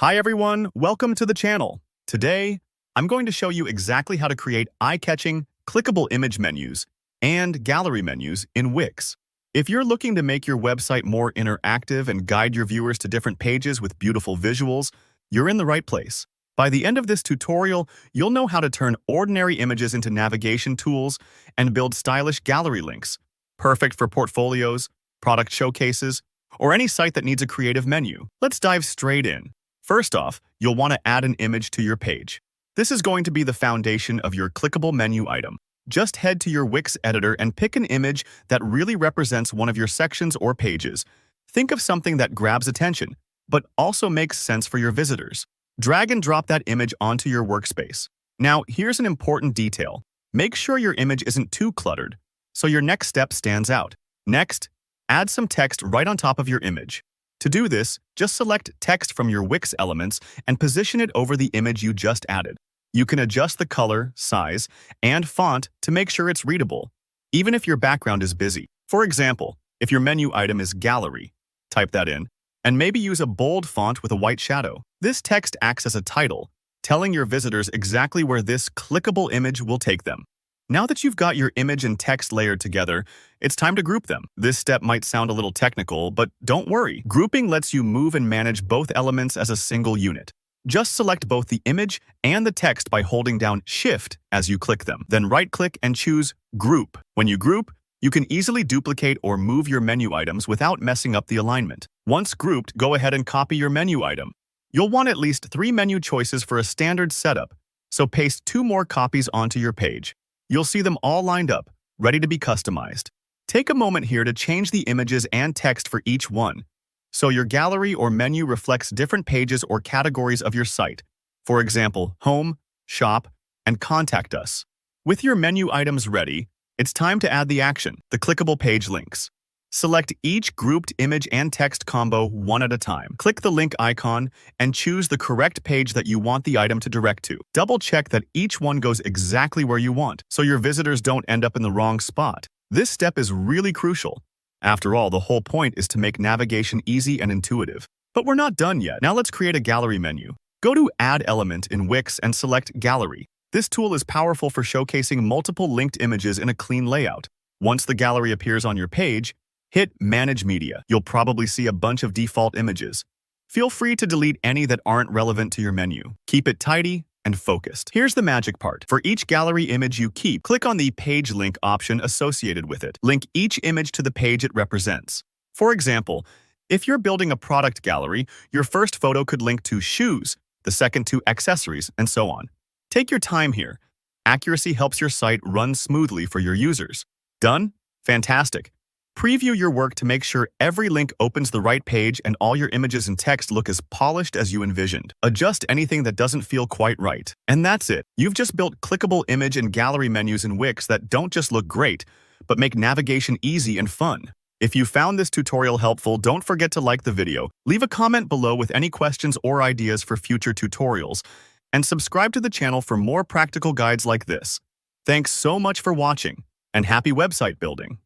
Hi everyone, welcome to the channel. Today, I'm going to show you exactly how to create eye-catching, clickable image menus and gallery menus in Wix. If you're looking to make your website more interactive and guide your viewers to different pages with beautiful visuals, you're in the right place. By the end of this tutorial, you'll know how to turn ordinary images into navigation tools and build stylish gallery links, perfect for portfolios, product showcases, or any site that needs a creative menu. Let's dive straight in. First off, you'll want to add an image to your page. This is going to be the foundation of your clickable menu item. Just head to your Wix editor and pick an image that really represents one of your sections or pages. Think of something that grabs attention, but also makes sense for your visitors. Drag and drop that image onto your workspace. Now, here's an important detail. Make sure your image isn't too cluttered, so your next step stands out. Next, add some text right on top of your image. To do this, just select text from your Wix elements and position it over the image you just added. You can adjust the color, size, and font to make sure it's readable, even if your background is busy. For example, if your menu item is gallery, type that in, and maybe use a bold font with a white shadow. This text acts as a title, telling your visitors exactly where this clickable image will take them. Now that you've got your image and text layered together, it's time to group them. This step might sound a little technical, but don't worry. Grouping lets you move and manage both elements as a single unit. Just select both the image and the text by holding down Shift as you click them. Then right-click and choose Group. When you group, you can easily duplicate or move your menu items without messing up the alignment. Once grouped, go ahead and copy your menu item. You'll want at least 3 menu choices for a standard setup, so paste 2 more copies onto your page. You'll see them all lined up, ready to be customized. Take a moment here to change the images and text for each one, so your gallery or menu reflects different pages or categories of your site. For example, Home, Shop, and Contact Us. With your menu items ready, it's time to add the action, the clickable page links. Select each grouped image and text combo one at a time. Click the link icon and choose the correct page that you want the item to direct to. Double-check that each one goes exactly where you want, so your visitors don't end up in the wrong spot. This step is really crucial. After all, the whole point is to make navigation easy and intuitive. But we're not done yet. Now let's create a gallery menu. Go to Add Element in Wix and select Gallery. This tool is powerful for showcasing multiple linked images in a clean layout. Once the gallery appears on your page, hit Manage Media. You'll probably see a bunch of default images. Feel free to delete any that aren't relevant to your menu. Keep it tidy and focused. Here's the magic part. For each gallery image you keep, click on the Page Link option associated with it. Link each image to the page it represents. For example, if you're building a product gallery, your first photo could link to shoes, the second to accessories, and so on. Take your time here. Accuracy helps your site run smoothly for your users. Done? Fantastic. Preview your work to make sure every link opens the right page and all your images and text look as polished as you envisioned. Adjust anything that doesn't feel quite right. And that's it. You've just built clickable image and gallery menus in Wix that don't just look great, but make navigation easy and fun. If you found this tutorial helpful, don't forget to like the video, leave a comment below with any questions or ideas for future tutorials, and subscribe to the channel for more practical guides like this. Thanks so much for watching, and happy website building!